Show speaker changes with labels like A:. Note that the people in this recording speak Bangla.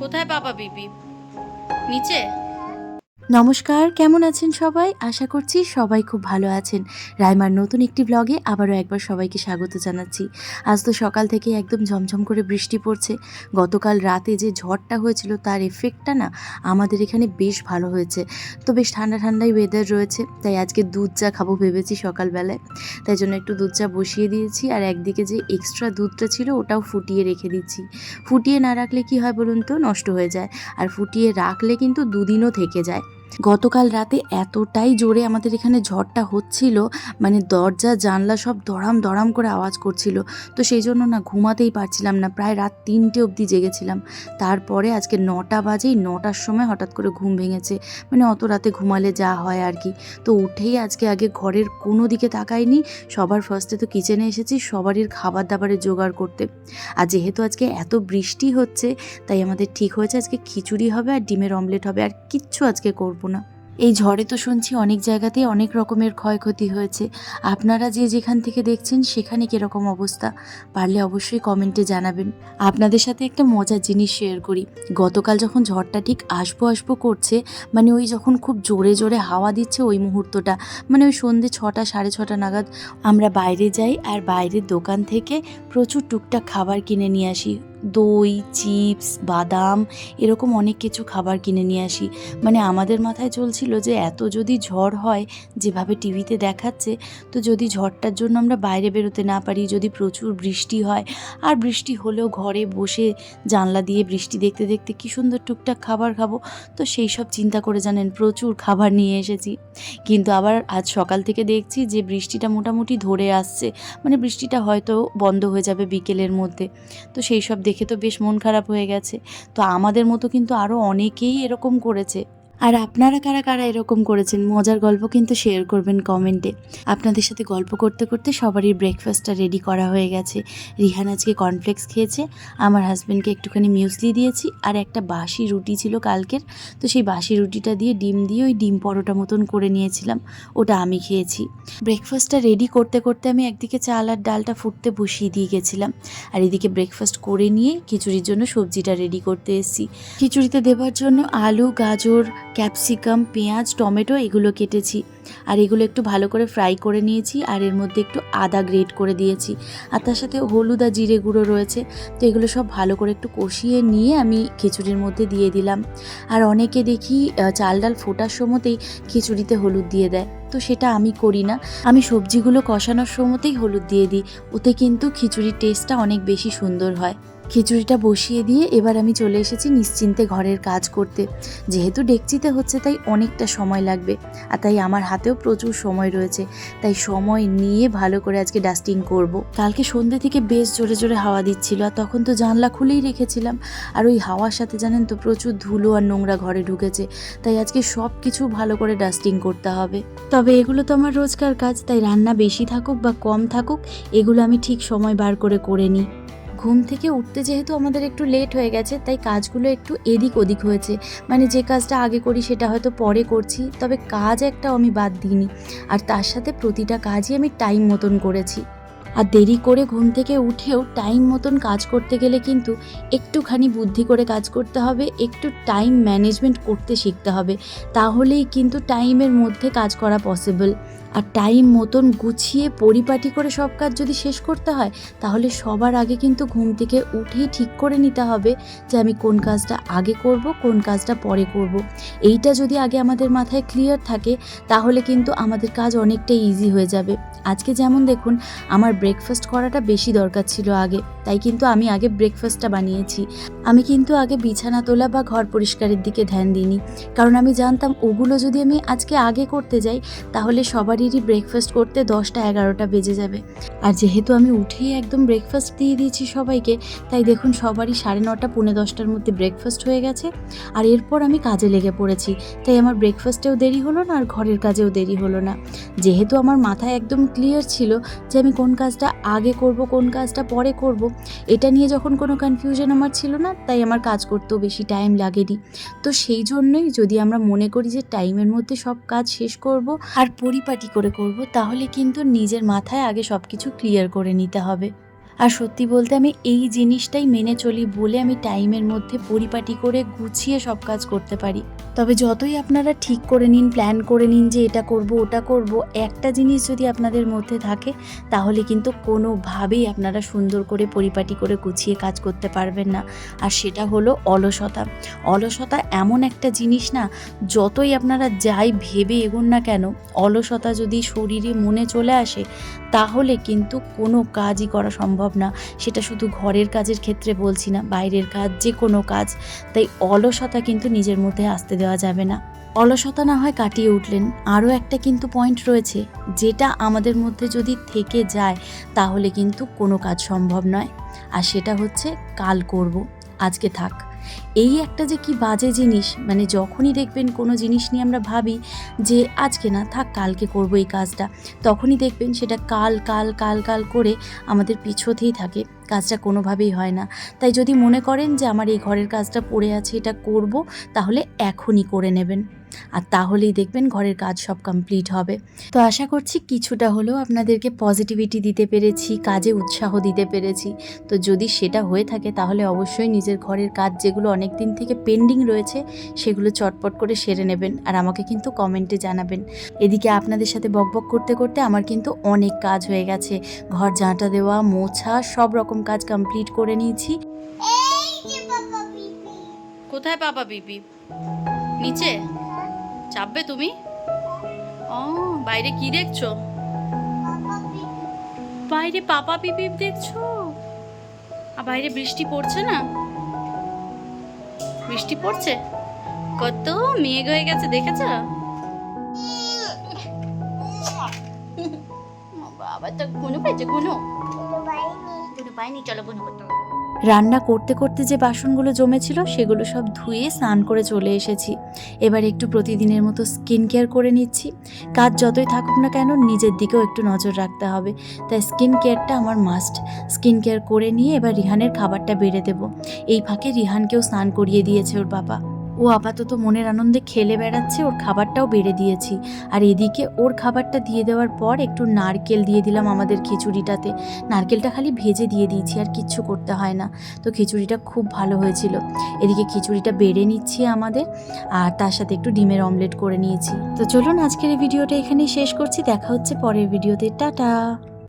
A: কোথায় পাপা পিপি? নিচে?
B: নমস্কার, কেমন আছেন সবাই? আশা করছি সবাই খুব ভালো আছেন। রাইমার নতুন একটি ব্লগে আবারও একবার সবাইকে স্বাগত জানাচ্ছি। আজ তো সকাল থেকে একদম ঝমঝম করে বৃষ্টি পড়ছে। গতকাল রাতে যে ঝড়টা হয়েছিল তার এফেক্টটা না আমাদের এখানে বেশ ভালো হয়েছে। তো বেশ ঠান্ডা ঠান্ডাই ওয়েদার রয়েছে, তাই আজকে দুধ চা খাবো ভেবেছি সকালবেলায়। তাই জন্য একটু দুধ চা বসিয়ে দিয়েছি, আর একদিকে যে এক্সট্রা দুধটা ছিল ওটাও ফুটিয়ে রেখে দিচ্ছি। ফুটিয়ে না রাখলে কি হয় বলুন তো, নষ্ট হয়ে যায়। আর ফুটিয়ে রাখলে কিন্তু দুদিনও থেকে যায়। গতকাল রাতে এতটাই জোরে আমাদের এখানে ঝড়টা হচ্ছিল, মানে দরজা জানলা সব দড়াম দড়াম করে আওয়াজ করছিল। তো সেই জন্য না ঘুমাতেই পারছিলাম না, প্রায় রাত 3টে অবধি জেগেছিলাম। তারপরে আজকে 9টা বাজেই 9টার সময় হঠাৎ করে ঘুম ভেঙেছে, মানে অত রাতে ঘুমালে যা হয় আর কি। তো উঠেই আগে ঘরের কোনো দিকে তাকাইনি, সবার ফার্স্টে তো কিচেনে এসেছি সবারই খাবার দাবারের জোগাড় করতে। আর যেহেতু আজকে এত বৃষ্টি হচ্ছে, তাই আমাদের ঠিক হয়েছে আজকে খিচুড়ি হবে আর ডিমের অমলেট হবে, আর কিচ্ছু আজকে করব না। এই ঝড়ে তো শুনছি অনেক জায়গাতেই অনেক রকমের ক্ষয়ক্ষতি হয়েছে। আপনারা যে যেখান থেকে দেখছেন সেখানে কীরকম অবস্থা, পারলে অবশ্যই কমেন্টে জানাবেন। আপনাদের সাথে একটা মজার জিনিস শেয়ার করি। গতকাল যখন ঝড়টা ঠিক আসবো করছে, মানে ওই যখন খুব জোরে জোরে হাওয়া দিচ্ছে ওই মুহূর্তটা, মানে ওই সন্ধ্যে 6টা 6:30 নাগাদ আমরা বাইরে যাই, আর বাইরের দোকান থেকে প্রচুর টুকটাক খাবার কিনে নিয়ে আসি। দই, চিপস, বাদাম, এরকম অনেক কিছু খাবার কিনে নিয়ে আসি। মানে আমাদের মাথায় চলছিল যে এত যদি ঝড় হয় যেভাবে টিভিতে দেখাচ্ছে, তো যদি ঝড়টার জন্য আমরা বাইরে বেরোতে না পারি, যদি প্রচুর বৃষ্টি হয়, আর বৃষ্টি হলেও ঘরে বসে জানলা দিয়ে বৃষ্টি দেখতে দেখতে কী সুন্দর টুকটাক খাবার খাবো। তো সেই সব চিন্তা করে জানেন প্রচুর খাবার নিয়ে এসেছি। কিন্তু আবার আজ সকাল থেকে দেখছি যে বৃষ্টিটা মোটামুটি ধরে আসছে, মানে বৃষ্টিটা হয়তো বন্ধ হয়ে যাবে বিকেলের মধ্যে। তো সেই সব দেখে তো বেশ মন খারাপ হয়ে গেছে। তো আমাদের মতো কিন্তু আরও অনেকেই এরকম করেছে। আর আপনারা কারা কারা এরকম করেছেন, মজার গল্প কিন্তু শেয়ার করবেন কমেন্টে। আপনাদের সাথে গল্প করতে করতে সবারই ব্রেকফাস্টটা রেডি করা হয়ে গেছে। রিহান আজকে কর্নফ্লেক্স খেয়েছে, আমার হাজব্যান্ডকে একটুখানি মিউসলি দিয়েছি, আর একটা বাসি রুটি ছিল কালকের, তো সেই বাসি রুটিটা দিয়ে ডিম দিয়ে ওই ডিম পরোটা মতন করে নিয়েছিলাম, ওটা আমি খেয়েছি। ব্রেকফাস্টটা রেডি করতে করতে আমি একদিকে চাল আর ডালটা ফুটতে বসিয়ে দিয়ে গেছিলাম, আর এদিকে ব্রেকফাস্ট করে নিয়ে খিচুড়ির জন্য সবজিটা রেডি করতে এসেছি। খিচুড়িতে দেওয়ার জন্য আলু, গাজর, ক্যাপসিকাম, পেঁয়াজ, টমেটো এগুলো কেটেছি, আর এগুলো একটু ভালো করে ফ্রাই করে নিয়েছি, আর এর মধ্যে একটু আদা গ্রেট করে দিয়েছি, আর তার সাথে হলুদ আর জিরে গুঁড়ো রয়েছে। তো এগুলো সব ভালো করে একটু কষিয়ে নিয়ে আমি খিচুড়ির মধ্যে দিয়ে দিলাম। আর অনেকে দেখি চাল ডাল ফোটার সময়তেই খিচুড়িতে হলুদ দিয়ে দেয়, তো সেটা আমি করি না। আমি সবজিগুলো কষানোর সময়তেই হলুদ দিয়ে দিই, ওতে কিন্তু খিচুড়ির টেস্টটা অনেক বেশি সুন্দর হয়। খিচুড়িটা বসিয়ে দিয়ে এবার আমি চলে এসেছি নিশ্চিন্তে ঘরের কাজ করতে। যেহেতু ডেকচিতে হচ্ছে তাই অনেকটা সময় লাগবে, আর তাই আমার হাতেও প্রচুর সময় রয়েছে, তাই সময় নিয়ে ভালো করে আজকে ডাস্টিং করব। কালকে সন্ধ্যে থেকে বেশ জোরে জোরে হাওয়া দিচ্ছিল, আর তখন তো জানলা খুলেই রেখেছিলাম, আর ওই হাওয়ার সাথে জানেন তো প্রচুর ধুলো আর নোংরা ঘরে ঢুকেছে, তাই আজকে সব কিছু ভালো করে ডাস্টিং করতে হবে। তবে এগুলো তো আমার রোজকার কাজ, তাই রান্না বেশি থাকুক বা কম থাকুক এগুলো আমি ঠিক সময় বার করে নিই। ঘুম থেকে উঠতে যেহেতু আমাদের একটু লেট হয়ে গেছে, তাই কাজগুলো একটু এদিক ওদিক হয়েছে, মানে যে কাজটা আগে করি সেটা হয়তো পরে করছি, তবে কাজ একটাও আমি বাদ দিইনি, আর তার সাথে প্রতিটা কাজই আমি টাইম মতন করেছি। আর দেরি করে ঘুম থেকে উঠেও টাইম মতন কাজ করতে গেলে কিন্তু একটুখানি বুদ্ধি করে কাজ করতে হবে, একটু টাইম ম্যানেজমেন্ট করতে শিখতে হবে, তাহলেই কিন্তু টাইমের মধ্যে কাজ করা পসিবল। আর টাইম মতন গুছিয়ে পরিপাটি করে সব কাজ যদি শেষ করতে হয়, তাহলে সবার আগে কিন্তু ঘুম থেকে উঠেই ঠিক করে নিতে হবে যে আমি কোন কাজটা আগে করব, কোন কাজটা পরে করব। এইটা যদি আগে আমাদের মাথায় ক্লিয়ার থাকে, তাহলে কিন্তু আমাদের কাজ অনেকটা ইজি হয়ে যাবে। আজকে যেমন দেখুন, আমার ব্রেকফাস্ট করাটা বেশি দরকার ছিল আগে, তাই কিন্তু আমি আগে ব্রেকফাস্টটা বানিয়েছি। আমি কিন্তু আগে বিছানা তোলা বা ঘর পরিষ্কারের দিকে ধ্যান দিইনি, কারণ আমি জানতাম ওগুলো যদি আমি আজকে আগে করতে যাই, তাহলে সবারই ব্রেকফাস্ট করতে 10টা 11টা বেজে যাবে। আর যেহেতু আমি উঠেই একদম ব্রেকফাস্ট দিয়ে দিয়েছি সবাইকে, তাই দেখুন সবারই 9:30 পৌনে 10টার মধ্যে ব্রেকফাস্ট হয়ে গেছে, আর এরপর আমি কাজে লেগে পড়েছি। তাই আমার ব্রেকফাস্টেও দেরি হলো না, আর ঘরের কাজেও দেরি হলো না। যেহেতু আমার মাথায় একদম ক্লিয়ার ছিল যে আমি কোন কাজটা আগে করব, কোন কাজটা পরে করব, এটা নিয়ে যখন কোনো কনফিউশন আমার ছিল না, তাই আমার কাজ করতেও বেশি টাইম লাগেনি। তো সেই জন্যই যদি আমরা মনে করি যে টাইমের মধ্যে সব কাজ শেষ করব আর পরিপাটি করে করব, তাহলে কিন্তু নিজের মাথায় আগে সব কিছু ক্লিয়ার করে নিতে হবে। আর সত্যি বলতে আমি এই জিনিসটাই মেনে চলি বলে আমি টাইমের মধ্যে পরিপাটি করে গুছিয়ে সব কাজ করতে পারি। তবে যতই আপনারা ঠিক করে নিন, প্ল্যান করে নিন যে এটা করব ওটা করব, একটা জিনিস যদি আপনাদের মধ্যে থাকে তাহলে কিন্তু কোনোভাবেই আপনারা সুন্দর করে পরিপাটি করে গুছিয়ে কাজ করতে পারবেন না। আর সেটা হলো অলসতা। অলসতা এমন একটা জিনিস না, যতই আপনারা যাই ভেবে এগোন না কেন, অলসতা যদি শরীরে মনে চলে আসে তাহলে কিন্তু কোনো কাজই করা সম্ভব না। সেটা শুধু ঘরের কাজের ক্ষেত্রে বলছি না, বাইরের কাজ, যে কোনো কাজ। তাই অলসতা কিন্তু নিজের মধ্যে আসতে দেওয়া যাবে না। অলসতা না হয় কাটিয়ে উঠলেন, আরও একটা কিন্তু পয়েন্ট রয়েছে, যেটা আমাদের মধ্যে যদি থেকে যায় তাহলে কিন্তু কোনো কাজ সম্ভব নয়। আর সেটা হচ্ছে কাল করব, আজকে থাক। এই একটা যে কি বাজে জিনিস, মানে যখনই দেখবেন কোনো জিনিস নিয়ে আমরা ভাবি যে আজকে না থাক, কালকে করব এই কাজটা, তখনই দেখবেন সেটা কাল কাল কাল কাল করে আমাদের পিছোতেই থাকে, কাজটা কোনোভাবেই হয় না। তাই যদি মনে করেন যে আমার এই ঘরের কাজটা পড়ে আছে, এটা করব, তাহলে এখনই করে নেবেন, আর তাহলেই দেখবেন ঘরের কাজ সব কমপ্লিট হবে। তো আশা করছি কিছুটা হলেও আপনাদেরকে পজিটিভিটি দিতে পেরেছি, কাজে উৎসাহ দিতে পেরেছি। তো যদি সেটা হয়ে থাকে তাহলে অবশ্যই নিজের ঘরের কাজ যেগুলো অনেক দিন থেকে পেন্ডিং রয়েছে সেগুলো চটপট করে সেরে নেবেন, আর আমাকে কিন্তু কমেন্টে জানাবেন। এদিকে আপনাদের সাথে বকবক করতে করতে আমার কিন্তু অনেক কাজ হয়ে গেছে, ঘর ঝাঁটা দেওয়া, মোছা, সব রকম কাজ কমপ্লিট করে নিয়েছি।
A: কোথায় পাপা পিপি? নিচে চাপবে তুমি? ও, বাইরে কি দেখছো? বাইরে পাপা পিপি দেখছো? আর বাইরে বৃষ্টি পড়ছে না? বৃষ্টি পড়ছে, কত মেঘ হয়ে গেছে, দেখেছো? বাবা তো গুনু পেয়েছে, গুনু পাইনি, চলো গুনু করতে হবে।
B: রান্না করতে করতে যে বাসনগুলো জমেছিল সেগুলো সব ধুয়ে স্নান করে চলে এসেছি। এবার একটু প্রতিদিনের মতো স্কিন কেয়ার করে নিচ্ছি। কাজ যতই থাকুক না কেন নিজের দিকেও একটু নজর রাখতে হবে, তাই স্কিন কেয়ারটা আমার মাস্ট। স্কিন কেয়ার করে নিয়ে এবার রিহানের খাবারটা বেড়ে দেবো। এই ফাঁকে রিহানকেও স্নান করিয়ে দিয়েছে ওর বাবা। ও আপাতত মনের আনন্দে খেলে বেড়াচ্ছে, ওর খাবারটাও বেড়ে দিয়েছি। আর এদিকে ওর খাবারটা দিয়ে দেওয়ার পর একটু নারকেল দিয়ে দিলাম আমাদের খিচুড়িটাতে। নারকেলটা খালি ভেজে দিয়ে দিয়েছি, আর কিচ্ছু করতে হয় না। তো খিচুড়িটা খুব ভালো হয়েছিল। এদিকে খিচুড়িটা বেড়ে নিচ্ছি আমাদের, আর তার সাথে একটু ডিমের অমলেট করে নিয়েছি। তো চলুন আজকের এই ভিডিওটা এখানেই শেষ করছি, দেখা হচ্ছে পরের ভিডিওতে। টাটা।